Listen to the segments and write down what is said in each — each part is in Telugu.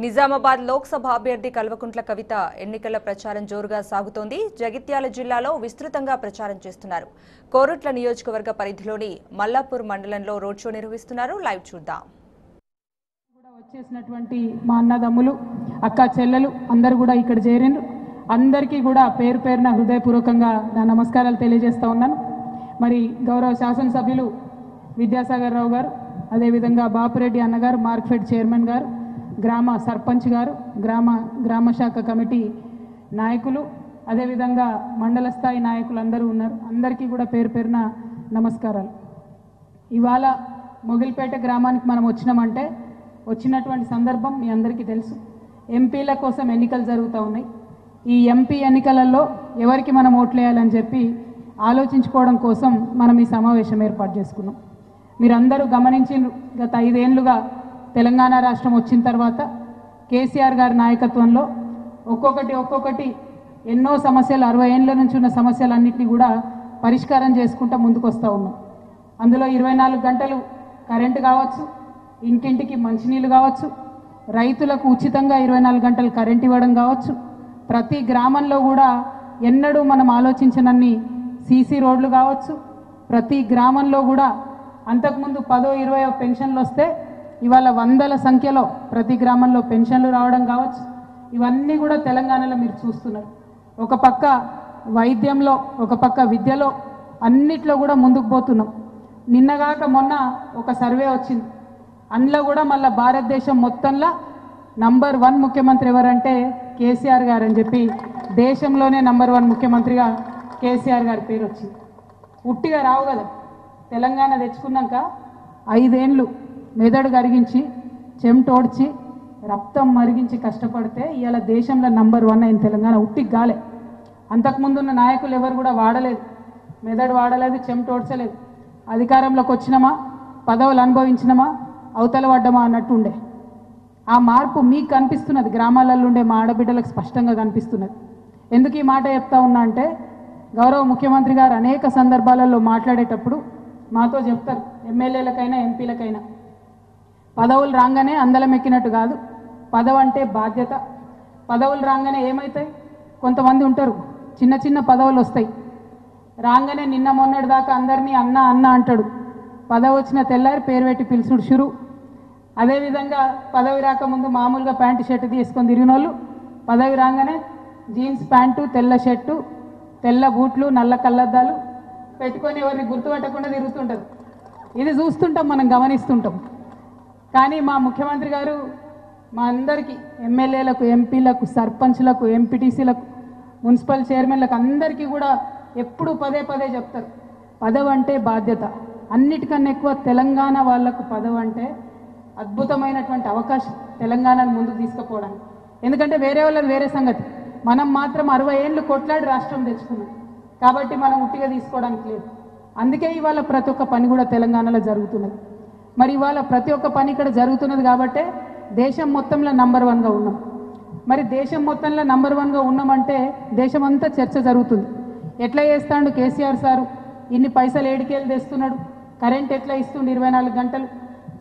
నిజామాబాద్ లోక్సభ అభ్యర్థి కల్వకుంట్ల కవిత ఎన్నికల ప్రచారం జోరుగా సాగుతోంది. జగిత్యాల జిల్లాలో విస్తృతంగా ప్రచారం చేస్తున్నారు. కోరుట్ల నియోజకవర్గ పరిధిలోని మల్లాపూర్ మండలంలో రోడ్ షో నిర్వహిస్తున్నారు. లైవ్ చూద్దాం. వచ్చేసినటువంటి మా అన్నదమ్ములు అక్క చెల్లెలు అందరూ కూడా ఇక్కడ చేరిండ్రు. అందరికీ కూడా పేరు పేరున హృదయపూర్వకంగా నా నమస్కారాలు తెలియజేస్తా ఉన్నాను. మరి గౌరవ శాసనసభ్యులు విద్యాసాగర్ రావు గారు, అదేవిధంగా బాపురెడ్డి అన్నగారు, మార్క్ఫెడ్ చైర్మన్ గారు, గ్రామ సర్పంచ్ గారు, గ్రామ శాఖ కమిటీ నాయకులు, అదేవిధంగా మండల స్థాయి నాయకులు అందరూ ఉన్నారు. అందరికీ కూడా పేరు పేరున నమస్కారాలు. ఇవాళ మొగిలిపేట గ్రామానికి మనం వచ్చినామంటే వచ్చినటువంటి సందర్భం మీ అందరికీ తెలుసు. ఎంపీల కోసం ఎన్నికలు జరుగుతూ ఉన్నాయి. ఈ ఎంపీ ఎన్నికలలో ఎవరికి మనం ఓట్లేయాలని చెప్పి ఆలోచించుకోవడం కోసం మనం ఈ సమావేశం ఏర్పాటు చేసుకున్నాం. మీరందరూ గమనించిన గత 5 ఏళ్లుగా తెలంగాణ రాష్ట్రం వచ్చిన తర్వాత కేసీఆర్ గారి నాయకత్వంలో ఒక్కొక్కటి ఎన్నో సమస్యలు 60 ఏళ్ల నుంచి ఉన్న సమస్యలన్నింటినీ కూడా పరిష్కారం చేసుకుంటూ ముందుకు వస్తూ ఉన్నాం. అందులో 24 గంటలు కరెంటు కావచ్చు, ఇంటింటికి మంచినీళ్ళు కావచ్చు, రైతులకు ఉచితంగా 24 గంటలు కరెంట్ ఇవ్వడం కావచ్చు, ప్రతి గ్రామంలో కూడా ఎన్నడూ మనం ఆలోచించనన్ని సీసీ రోడ్లు కావచ్చు, ప్రతి గ్రామంలో కూడా అంతకుముందు 10-20 పెన్షన్లు వస్తే ఇవాళ వందల సంఖ్యలో ప్రతి గ్రామంలో పెన్షన్లు రావడం కావచ్చు. ఇవన్నీ కూడా తెలంగాణలో మీరు చూస్తున్నారు. ఒక పక్క వైద్యంలో, ఒక పక్క విద్యలో, అన్నిట్లో కూడా ముందుకు పోతున్నాం. నిన్నగాక మొన్న ఒక సర్వే వచ్చింది. అందులో కూడా మళ్ళీ భారతదేశం మొత్తంలో నంబర్ 1 ముఖ్యమంత్రి ఎవరంటే కేసీఆర్ గారు అని చెప్పి దేశంలోనే నంబర్ 1 ముఖ్యమంత్రిగా కేసీఆర్ గారి పేరు వచ్చింది. ఉట్టిగా రావు కదా. తెలంగాణ తెచ్చుకున్నాక 5 ఏళ్ళు మెదడు కరిగించి, చెమటోడ్చి, రక్తం మరిగించి కష్టపడితే ఇవాళ దేశంలో నంబర్ 1 అయిన తెలంగాణ ఉట్టికి గాలే. అంతకుముందున్న నాయకులు ఎవరు కూడా వాడలేదు, మెదడు వాడలేదు, చెమటోడ్చలేదు. అధికారంలోకి వచ్చినామా, పదవులు అనుభవించినామా, అవతల పడ్డమా అన్నట్టు ఉండే. ఆ మార్పు మీకు కనిపిస్తున్నది. గ్రామాలలో ఉండే మా ఆడబిడ్డలకు స్పష్టంగా కనిపిస్తున్నది. ఎందుకు ఈ మాట చెప్తా ఉన్నా అంటే గౌరవ ముఖ్యమంత్రి గారు అనేక సందర్భాలలో మాట్లాడేటప్పుడు మాతో చెప్తారు, ఎమ్మెల్యేలకైనా ఎంపీలకైనా పదవులు రాగానే అందలం ఎక్కినట్టు కాదు, పదవి అంటే బాధ్యత. పదవులు రాగానే ఏమవుతాయి, కొంతమంది ఉంటారు చిన్న చిన్న పదవులు వస్తాయి. రాగానే నిన్న మొన్నటి దాకా అందరినీ అన్న అన్న అంటాడు. పదవి వచ్చిన తెల్లారి పేరు పెట్టి పిలుచుడు షురు. అదేవిధంగా పదవి రాకముందు మామూలుగా ప్యాంటు షర్టు తీసుకొని తిరిగిన వాళ్ళు పదవి రాగానే జీన్స్ ప్యాంటు, తెల్ల షర్టు, తెల్ల బూట్లు, నల్ల కళ్ళద్దాలు పెట్టుకొని ఎవరిని గుర్తుపట్టకుండా తిరుగుతుంటారు. ఇది చూస్తుంటాం, మనం గమనిస్తుంటాం. కానీ మా ముఖ్యమంత్రి గారు మా అందరికీ, ఎమ్మెల్యేలకు, ఎంపీలకు, సర్పంచ్లకు, ఎంపీటీసీలకు, మున్సిపల్ చైర్మన్లకు అందరికీ కూడా ఎప్పుడు పదే చెప్తారు, పదవి అంటే బాధ్యత. అన్నిటికన్నా ఎక్కువ తెలంగాణ వాళ్లకు పదవి అంటే అద్భుతమైనటువంటి అవకాశం తెలంగాణను ముందుకు తీసుకుపోవడానికి. ఎందుకంటే వేరే వాళ్ళది వేరే సంగతి. మనం మాత్రం 60 ఏళ్ళు కొట్లాడి రాష్ట్రం తెచ్చుకున్నాం కాబట్టి మనం ఉట్టిగా తీసుకోవడానికి లేదు. అందుకే ఇవాళ ప్రతి ఒక్క పని కూడా తెలంగాణలో జరుగుతున్నది. మరి ఇవాళ ప్రతి ఒక్క పని ఇక్కడ జరుగుతున్నది కాబట్టే దేశం మొత్తంలో నంబర్ 1గా ఉన్నాం. మరి దేశం మొత్తంలో నంబర్ 1గా ఉన్నామంటే దేశమంతా చర్చ జరుగుతుంది. ఎట్లా చేస్తాడు కేసీఆర్ సారు, ఇన్ని పైసలు ఏడికేళ్ళు తెస్తున్నాడు, కరెంట్ ఎట్లా ఇస్తుండు 24 గంటలు,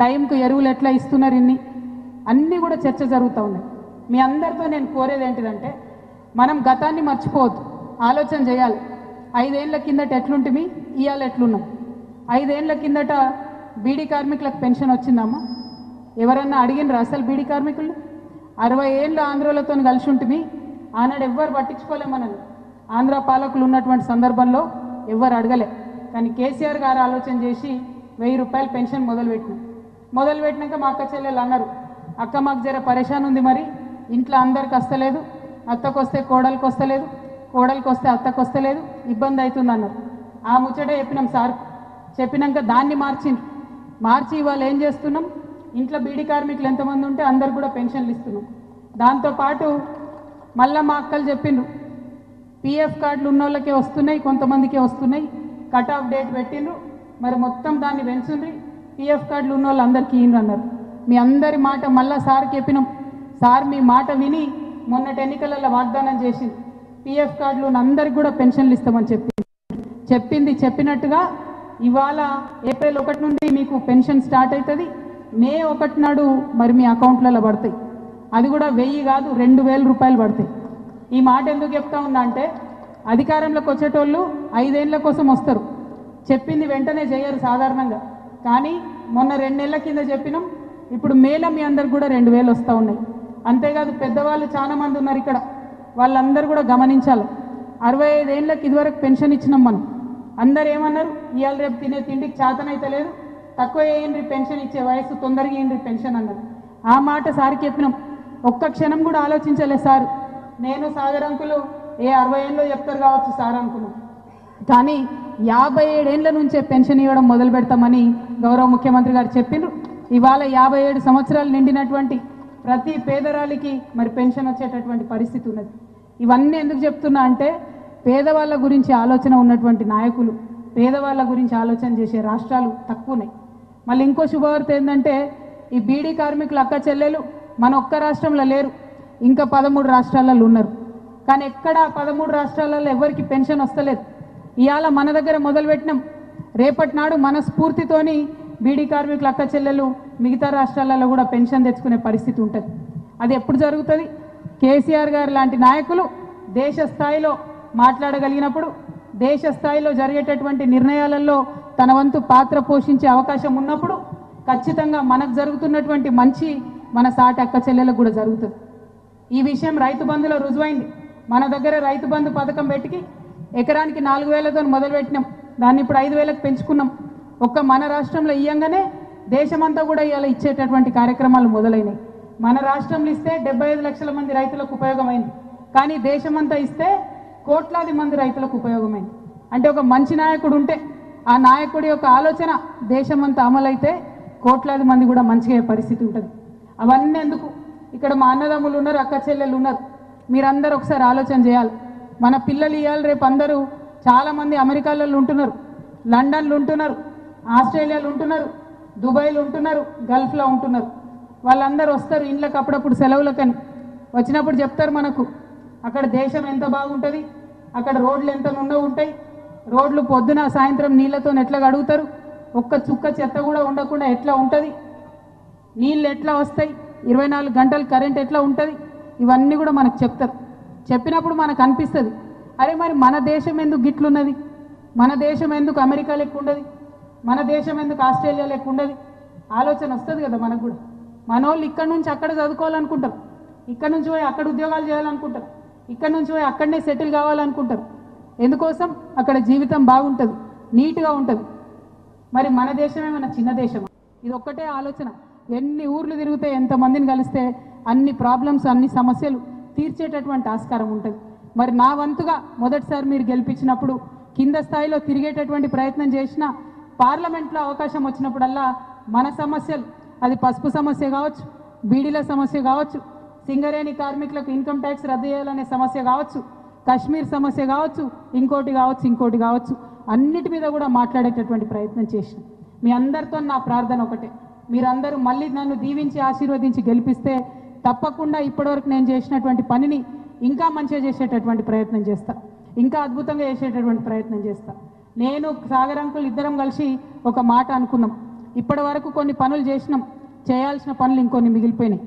టైంకు ఎరువులు ఎట్లా ఇస్తున్నారు, అన్నీ కూడా చర్చ జరుగుతూ ఉన్నాయి. మీ అందరితో నేను కోరేది ఏంటిదంటే మనం గతాన్ని మర్చిపోవద్దు, ఆలోచన చేయాలి. 5 ఏళ్ల కిందట ఎట్లుంటిమి, ఇవాళ ఎట్లున్నాం. 5 ఏళ్ల కిందట బీడీ కార్మికులకు పెన్షన్ వచ్చిందమ్మా? ఎవరన్నా అడిగినరా అసలు బీడీ కార్మికులు? 60 ఏళ్ళు ఆంధ్రులతో కలిసి ఉంటుంది. ఆనాడు ఎవ్వరు పట్టించుకోలేమన్నది. ఆంధ్ర పాలకులు ఉన్నటువంటి సందర్భంలో ఎవ్వరు అడగలే. కానీ కేసీఆర్ గారు ఆలోచన చేసి 1000 రూపాయలు పెన్షన్ మొదలుపెట్టినాక మా అక్క చెల్లెలు అన్నారు, అక్క మాకు జర పరేషాన్ ఉంది, మరి ఇంట్లో అందరికి వస్తలేదు, అత్తకు వస్తే కోడలికి వస్తలేదు, కోడలికి వస్తే అత్తకు వస్తలేదు, ఇబ్బంది అవుతుంది అన్నారు. ఆ ముచ్చటే చెప్పినాం సార్. చెప్పినాక దాన్ని మార్చి ఇవాళ ఏం చేస్తున్నాం, ఇంట్లో బీడీ కార్మికులు ఎంతమంది ఉంటే అందరు కూడా పెన్షన్లు ఇస్తున్నాం. దాంతోపాటు మళ్ళీ మా అక్కలు చెప్పిండ్రు, పిఎఫ్ కార్డులు ఉన్న వాళ్ళకే వస్తున్నాయి, కొంతమందికే వస్తున్నాయి, కట్ ఆఫ్ డేట్ పెట్టిండ్రు, మరి మొత్తం దాన్ని పెంచుండ్రి, పిఎఫ్ కార్డులు ఉన్న వాళ్ళు అందరికీ ఇయ్యండి అన్నారు. మీ అందరి మాట మళ్ళీ సార్కి చెప్పినాం. సార్ మీ మాట విని మొన్నటి ఎన్నికలలో వాగ్దానం చేసింది, పిఎఫ్ కార్డులు ఉన్న అందరికి కూడా పెన్షన్లు ఇస్తామని చెప్పినట్టుగా ఇవాళ ఏప్రిల్ 1 నుండి మీకు పెన్షన్ స్టార్ట్ అవుతుంది. మే 1 నాడు మరి మీ అకౌంట్లలో పడతాయి. అది కూడా 1000 కాదు 2000 రూపాయలు పడతాయి. ఈ మాట ఎందుకు చెప్తా ఉన్నా అంటే అధికారంలోకి వచ్చేటోళ్ళు 5 ఏళ్ల కోసం వస్తారు, చెప్పింది వెంటనే చేయరు సాధారణంగా. కానీ మొన్న 2 నెలల కింద చెప్పినాం, ఇప్పుడు మేలో మీ అందరికి కూడా 2000 వస్తూ ఉన్నాయి. అంతేకాదు పెద్దవాళ్ళు చాలా మంది ఉన్నారు ఇక్కడ, వాళ్ళందరూ కూడా గమనించాలి. 65 ఏళ్ళకి ఇదివరకు పెన్షన్ ఇచ్చినాం మనం. అందరు ఏమన్నారు, ఇవాళ రేపు తినే తిండికి చేతనైతే లేదు, తక్కువ ఏంటి పెన్షన్ ఇచ్చే వయసు, తొందరగా ఏంటి పెన్షన్ అన్నారు. ఆ మాట సార్కి చెప్పినాం. ఒక్క క్షణం కూడా ఆలోచించలే సార్. నేను సాగర్ అంకులు 60 ఏళ్ళలో చెప్తారు కావచ్చు సార్ అనుకున్నాం, కానీ 57 ఏళ్ళ నుంచే పెన్షన్ ఇవ్వడం మొదలు పెడతామని గౌరవ ముఖ్యమంత్రి గారు చెప్పిండ్రు. ఇవాళ 57 సంవత్సరాలు నిండినటువంటి ప్రతి పేదరాలికి మరి పెన్షన్ వచ్చేటటువంటి పరిస్థితి ఉన్నది. ఇవన్నీ ఎందుకు చెప్తున్నా అంటే పేదవాళ్ళ గురించి ఆలోచన ఉన్నటువంటి నాయకులు, పేదవాళ్ళ గురించి ఆలోచన చేసే రాష్ట్రాలు తక్కువ ఉన్నాయి. మళ్ళీ ఇంకో శుభవార్త ఏంటంటే ఈ బీడీ కార్మికుల అక్క చెల్లెలు మన ఒక్క రాష్ట్రంలో లేరు, ఇంకా 13 రాష్ట్రాలలో ఉన్నారు. కానీ ఎక్కడ 13 రాష్ట్రాలలో ఎవరికి పెన్షన్ వస్తలేదు. ఇవాళ మన దగ్గర మొదలుపెట్టినాం, రేపటి నాడు మన స్ఫూర్తితోని బీడీ కార్మికుల అక్క చెల్లెలు మిగతా రాష్ట్రాలలో కూడా పెన్షన్ తెచ్చుకునే పరిస్థితి ఉంటుంది. అది ఎప్పుడు జరుగుతుంది? కేసీఆర్ గారు లాంటి నాయకులు దేశ స్థాయిలో మాట్లాడగలిగినప్పుడు, దేశ స్థాయిలో జరిగేటటువంటి నిర్ణయాలలో తన వంతు పాత్ర పోషించే అవకాశం ఉన్నప్పుడు ఖచ్చితంగా మనకు జరుగుతున్నటువంటి మంచి మన సాటి అక్క చెల్లెలకు కూడా జరుగుతుంది. ఈ విషయం రైతు బంధులో రుజువైంది. మన దగ్గర రైతు బంధు పథకం పెట్టి ఎకరానికి 4000తో మొదలుపెట్టినాం, దాన్ని ఇప్పుడు 5000కు పెంచుకున్నాం. ఒక్క మన రాష్ట్రంలో ఇయ్యంగానే దేశమంతా కూడా ఇవాళ ఇచ్చేటటువంటి కార్యక్రమాలు మొదలైనవి. మన రాష్ట్రంలో ఇస్తే 75 లక్షల మంది రైతులకు ఉపయోగమైంది, కానీ దేశమంతా ఇస్తే కోట్లాది మంది రైతులకు ఉపయోగమైంది. అంటే ఒక మంచి నాయకుడు ఉంటే ఆ నాయకుడి యొక్క ఆలోచన దేశమంతా అమలైతే కోట్లాది మంది కూడా మంచిగా పరిస్థితి ఉంటుంది. అవన్నీ ఎందుకు? ఇక్కడ మా అన్నదమ్ములు ఉన్నారు, అక్క చెల్లెలు ఉన్నారు, మీరందరూ ఒకసారి ఆలోచన చేయాలి. మన పిల్లలు ఇవ్వాలి రేపు అందరూ చాలామంది అమెరికాలలో ఉంటున్నారు, లండన్లో ఉంటున్నారు, ఆస్ట్రేలియాలో ఉంటున్నారు, దుబాయ్లో ఉంటున్నారు, గల్ఫ్లో ఉంటున్నారు. వాళ్ళందరూ వస్తారు ఇండ్లకు అప్పుడప్పుడు సెలవులకని. వచ్చినప్పుడు చెప్తారు మనకు అక్కడ దేశం ఎంత బాగుంటుంది, అక్కడ రోడ్లు ఎంత నుండి ఉంటాయి, రోడ్లు పొద్దున సాయంత్రం నీళ్ళతో ఎట్లా కడుగుతారు, ఒక్క చుక్క చెత్త కూడా ఉండకుండా ఎట్లా ఉంటుంది, నీళ్ళు ఎట్లా వస్తాయి, 24 గంటలు కరెంట్ ఎట్లా ఉంటుంది, ఇవన్నీ కూడా మనకు చెప్తారు. చెప్పినప్పుడు మనకు అనిపిస్తుంది, అరే మరి మన దేశం ఎందుకు గిట్లున్నది, మన దేశం ఎందుకు అమెరికా లెక్క ఉండదు, మన దేశం ఎందుకు ఆస్ట్రేలియా లెక్క ఉండదు, ఆలోచన వస్తుంది కదా మనకు కూడా. మనోళ్ళు ఇక్కడ నుంచి అక్కడ చదువుకోవాలనుకుంటారు, ఇక్కడ నుంచి పోయి అక్కడ ఉద్యోగాలు చేయాలనుకుంటారు, ఇక్కడ నుంచి పోయి అక్కడనే సెటిల్ కావాలనుకుంటారు. ఎందుకోసం? అక్కడ జీవితం బాగుంటుంది, నీట్గా ఉంటుంది. మరి మన దేశమే మన చిన్న దేశం. ఇది ఒక్కటే ఆలోచన. ఎన్ని ఊర్లు తిరిగితే, ఎంతమందిని కలిస్తే అన్ని ప్రాబ్లమ్స్, అన్ని సమస్యలు తీర్చేటటువంటి ఆస్కారం ఉంటుంది. మరి నా వంతుగా మొదటిసారి మీరు గెలిపించినప్పుడు కింద స్థాయిలో తిరిగేటటువంటి ప్రయత్నం చేసిన, పార్లమెంట్లో అవకాశం వచ్చినప్పుడల్లా మన సమస్యలు, అది పసుపు సమస్య కావచ్చు, బీడీల సమస్య కావచ్చు, సింగరేణి కార్మికులకు ఇన్కమ్ ట్యాక్స్ రద్దు చేయాలనే సమస్య కావచ్చు, కశ్మీర్ సమస్య కావచ్చు, ఇంకోటి కావచ్చు, అన్నిటి మీద కూడా మాట్లాడేటటువంటి ప్రయత్నం చేసిన. మీ అందరితో నా ప్రార్థన ఒకటే, మీరందరూ మళ్ళీ నన్ను దీవించి ఆశీర్వదించి గెలిపిస్తే తప్పకుండా ఇప్పటివరకు నేను చేసినటువంటి పనిని ఇంకా మంచిగా చేసేటటువంటి ప్రయత్నం చేస్తా, ఇంకా అద్భుతంగా చేసేటటువంటి ప్రయత్నం చేస్తా. నేను సాగర్ అంకుల్ ఇద్దరం కలిసి ఒక మాట అనుకున్నాం. ఇప్పటి వరకు కొన్ని పనులు చేసినాం, చేయాల్సిన పనులు ఇంకొన్ని మిగిలిపోయినాయి.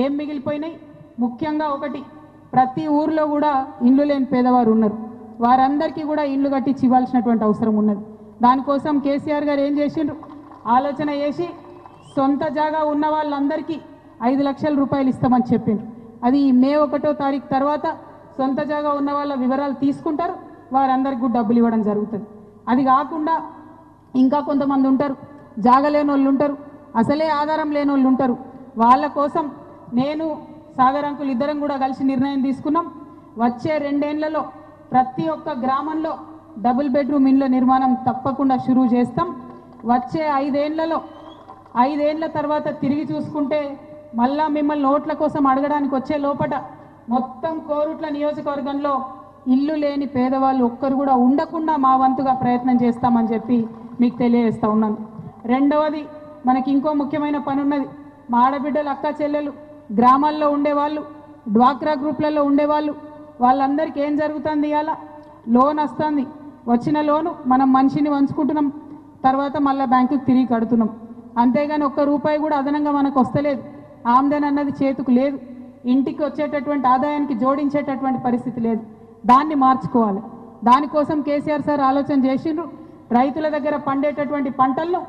ఏం మిగిలిపోయినాయి? ముఖ్యంగా ఒకటి, ప్రతి ఊర్లో కూడా ఇండ్లు లేని పేదవారు ఉన్నారు, వారందరికీ కూడా ఇండ్లు కట్టించి ఇవ్వాల్సినటువంటి అవసరం ఉన్నది. దానికోసం కేసీఆర్ గారు ఏం చేసిండ్రు? ఆలోచన చేసి సొంత జాగా ఉన్న వాళ్ళందరికీ 5 లక్షల రూపాయలు ఇస్తామని చెప్పిండ్రు. అది మే 1వ తారీఖు తర్వాత సొంత జాగా ఉన్న వాళ్ళ వివరాలు తీసుకుంటారు, వారందరికీ కూడా డబ్బులు ఇవ్వడం జరుగుతుంది. అది కాకుండా ఇంకా కొంతమంది ఉంటారు, జాగా లేని వాళ్ళు ఉంటారు, అసలే ఆధారం లేని వాళ్ళు ఉంటారు. వాళ్ళ కోసం నేను సాగర్ అంకుల్ ఇద్దరం కూడా కలిసి నిర్ణయం తీసుకున్నాం. వచ్చే 2 ఏళ్లలో ప్రతి ఒక్క గ్రామంలో డబుల్ బెడ్రూమ్ ఇండ్ల నిర్మాణం తప్పకుండా షురూ చేస్తాం. వచ్చే 5 ఏళ్ల తర్వాత తిరిగి చూసుకుంటే మళ్ళా మిమ్మల్ని ఓట్ల కోసం అడగడానికి వచ్చే లోపట మొత్తం కోరుట్ల నియోజకవర్గంలో ఇల్లు లేని పేదవాళ్ళు ఒక్కరు కూడా ఉండకుండా మా వంతుగా ప్రయత్నం చేస్తామని చెప్పి మీకు తెలియజేస్తా ఉన్నాను. రెండవది, మనకి ఇంకో ముఖ్యమైన పని ఉన్నది. మా ఆడబిడ్డలు, అక్క చెల్లెలు గ్రామాల్లో ఉండేవాళ్ళు, డ్వాక్రా గ్రూప్లలో ఉండేవాళ్ళు, వాళ్ళందరికీ ఏం జరుగుతుంది? ఇవాళ లోన్ వస్తుంది, వచ్చిన లోను మనం మనిషిని వంచుకుంటున్నాం, తర్వాత మళ్ళీ బ్యాంకుకి తిరిగి కడుతున్నాం. అంతేగాని ఒక్క రూపాయి కూడా అదనంగా మనకు వస్తలేదు, ఆమ్దన్ అన్నది చేతుకు లేదు. ఇంటికి వచ్చేటటువంటి ఆదాయానికి జోడించేటటువంటి పరిస్థితి లేదు. దాన్ని మార్చుకోవాలి. దానికోసం కేసీఆర్ సార్ ఆలోచన చేసిండ్రు. రైతుల దగ్గర పండేటటువంటి పంటలను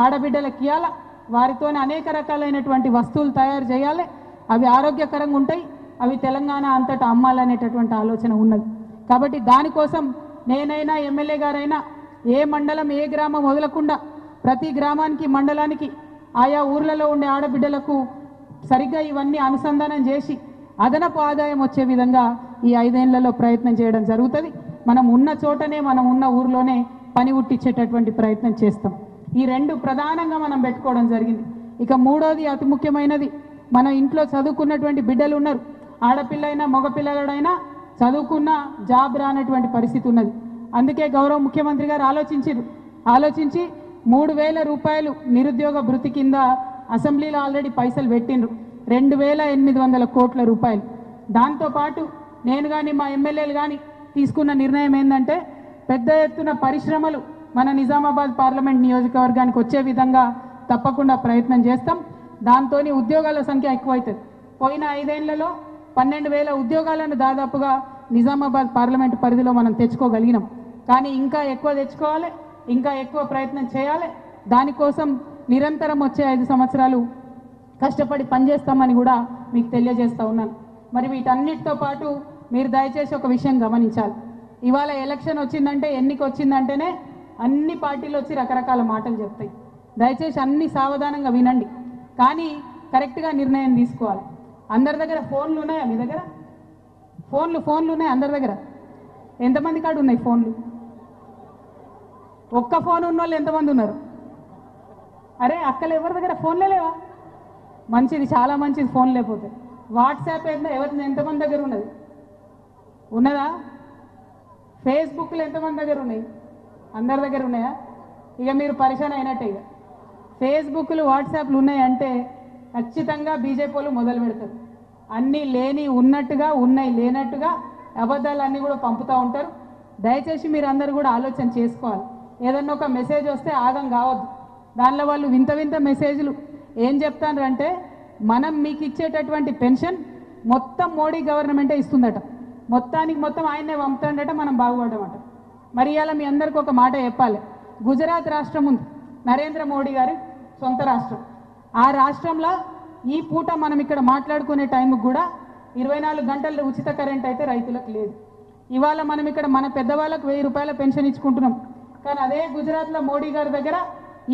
ఆడబిడ్డలకు ఇవ్వాలి, వారితోనే అనేక రకాలైనటువంటి వస్తువులు తయారు చేయాలి, అవి ఆరోగ్యకరంగా ఉంటాయి, అవి తెలంగాణ అంతటా అమ్మాలనేటటువంటి ఆలోచన ఉన్నది. కాబట్టి దానికోసం నేనైనా ఎమ్మెల్యే గారైనా ఏ మండలం ఏ గ్రామం వదలకుండా ప్రతి గ్రామానికి మండలానికి ఆయా ఊర్లలో ఉండే ఆడబిడ్డలకు సరిగ్గా ఇవన్నీ అనుసంధానం చేసి అదనపు ఆదాయం వచ్చే విధంగా ఈ 5 ఏళ్లలో ప్రయత్నం చేయడం జరుగుతుంది. మనం ఉన్న చోటనే మనం ఉన్న ఊర్లోనే పని ఉట్టించేటటువంటి ప్రయత్నం చేస్తాం. ఈ 2 ప్రధానంగా మనం పెట్టుకోవడం జరిగింది. ఇక మూడోది అతి ముఖ్యమైనది, మన ఇంట్లో చదువుకున్నటువంటి బిడ్డలు ఉన్నారు. ఆడపిల్లైనా మగపిల్లలైనా చదువుకున్న జాబ్ రానటువంటి పరిస్థితి ఉన్నది. అందుకే గౌరవ ముఖ్యమంత్రి గారు ఆలోచించి 3,000 రూపాయలు నిరుద్యోగ భృతి కింద అసెంబ్లీలో ఆల్రెడీ పైసలు పెట్టిండ్రు, 2,800 కోట్ల రూపాయలు. దాంతోపాటు నేను కానీ మా ఎమ్మెల్యేలు కానీ తీసుకున్న నిర్ణయం ఏంటంటే పెద్ద ఎత్తున పరిశ్రమలు మన నిజామాబాద్ పార్లమెంట్ నియోజకవర్గానికి వచ్చే విధంగా తప్పకుండా ప్రయత్నం చేస్తాం. దాంతో ఉద్యోగాల సంఖ్య ఎక్కువైతుంది. పోయిన 5 ఏళ్లలో 12,000 ఉద్యోగాలను దాదాపుగా నిజామాబాద్ పార్లమెంట్ పరిధిలో మనం తెచ్చుకోగలిగినాం. కానీ ఇంకా ఎక్కువ తెచ్చుకోవాలి, ఇంకా ఎక్కువ ప్రయత్నం చేయాలి. దానికోసం నిరంతరం వచ్చే 5 సంవత్సరాలు కష్టపడి పనిచేస్తామని కూడా మీకు తెలియజేస్తూ ఉన్నాను. మరి వీటన్నిటితో పాటు మీరు దయచేసి ఒక విషయం గమనించాలి. ఇవాళ ఎలక్షన్ వచ్చిందంటే, ఎన్నిక వచ్చిందంటేనే అన్ని పార్టీలు వచ్చి రకరకాల మాటలు చెప్తాయి. దయచేసి అన్ని సావధానంగా వినండి, కానీ కరెక్ట్గా నిర్ణయం తీసుకోవాలి. అందరి దగ్గర ఫోన్లు ఉన్నాయా? మీ దగ్గర ఫోన్లు ఉన్నాయి అందరి దగ్గర? ఎంతమంది కాడు ఉన్నాయి ఫోన్లు? ఒక్క ఫోన్ ఉన్న వాళ్ళు ఎంతమంది ఉన్నారు? అరే అక్కలు ఎవరి దగ్గర ఫోన్లే లేవా? మంచిది, చాలా మంచిది. ఫోన్ లేకపోతే వాట్సాప్ ఎంతమంది దగ్గర ఉన్నది? ఉన్నదా? ఫేస్బుక్లు ఎంతమంది దగ్గర ఉన్నాయి? అందరి దగ్గర ఉన్నాయా? ఇక మీరు పరిశాన్ అయినట్టే. ఇక ఫేస్బుక్లు వాట్సాప్లు ఉన్నాయంటే ఖచ్చితంగా బీజేపీ వాళ్ళు మొదలు పెడతారు. అన్నీ లేని ఉన్నట్టుగా, ఉన్నాయి లేనట్టుగా అబద్ధాలన్నీ కూడా పంపుతూ ఉంటారు. దయచేసి మీరు అందరూ కూడా ఆలోచన చేసుకోవాలి. ఏదన్నా ఒక మెసేజ్ వస్తే ఆగం కావద్దు. దానిలో వాళ్ళు వింత వింత మెసేజ్లు ఏం చెప్తారంటే, మనం మీకు ఇచ్చేటటువంటి పెన్షన్ మొత్తం మోడీ గవర్నమెంటే ఇస్తుందట, మొత్తానికి మొత్తం ఆయన్నే పంపుతాడట, మనం బాగుపడ్డామట. మరి ఇలా మీ అందరికీ ఒక మాట చెప్పాలి. గుజరాత్ రాష్ట్రం ఉంది, నరేంద్ర మోడీ గారి సొంత రాష్ట్రం. ఆ రాష్ట్రంలో ఈ పూట మనం ఇక్కడ మాట్లాడుకునే టైంకి కూడా 24 గంటల ఉచిత కరెంట్ అయితే రైతులకు లేదు. ఇవాళ మనం ఇక్కడ మన పెద్దవాళ్ళకు 1000 రూపాయల పెన్షన్ ఇచ్చుకుంటున్నాం. కానీ అదే గుజరాత్లో మోడీ గారి దగ్గర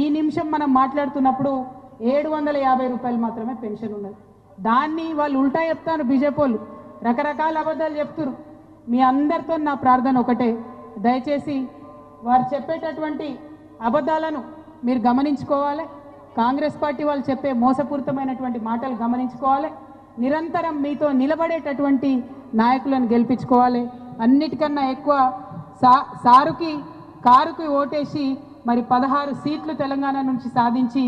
ఈ నిమిషం మనం మాట్లాడుతున్నప్పుడు 750 రూపాయలు మాత్రమే పెన్షన్ ఉన్నది. దాన్ని వాళ్ళు ఉల్టా చెప్తారు బీజేపీ వాళ్ళు, రకరకాల అబద్ధాలు చెప్తున్నారు. మీ అందరితో నా ప్రార్థన ఒకటే, దయచేసి వారు చెప్పేటటువంటి అబద్ధాలను మీరు గమనించుకోవాలి. కాంగ్రెస్ పార్టీ వాళ్ళు చెప్పే మోసపూరితమైనటువంటి మాటలు గమనించుకోవాలి. నిరంతరం మీతో నిలబడేటటువంటి నాయకులను గెలిపించుకోవాలి. అన్నిటికన్నా ఎక్కువ కారుకి ఓటేసి మరి 16 సీట్లు తెలంగాణ నుంచి సాధించి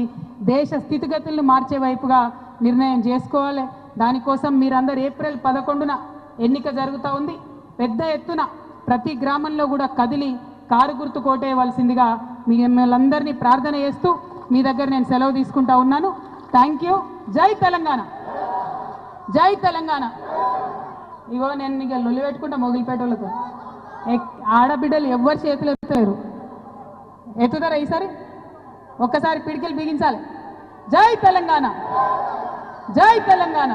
దేశ స్థితిగతులను మార్చే వైపుగా నిర్ణయం చేసుకోవాలి. దానికోసం మీరందరూ ఏప్రిల్ 11న ఎన్నిక జరుగుతూ ఉంది. పెద్ద ఎత్తున ప్రతి గ్రామంలో కూడా కదిలి కారు గుర్తు కోటేయవలసిందిగా మిమ్మల్ని ప్రార్థన చేస్తూ మీ దగ్గర నేను సెలవు తీసుకుంటా ఉన్నాను. Thank you. జై తెలంగాణ, జై తెలంగాణ. ఇగో నేను ఇక లొల్లి పెట్టుకుంటా మొగిలిపేటోళ్ళతో. ఆడబిడ్డలు ఎవ్వరు చేతులు ఎత్తులేరు. ఎత్తుతారా ఈసారి? ఒక్కసారి పిడికిలు బిగించాలి. జై తెలంగాణ, జై తెలంగాణ.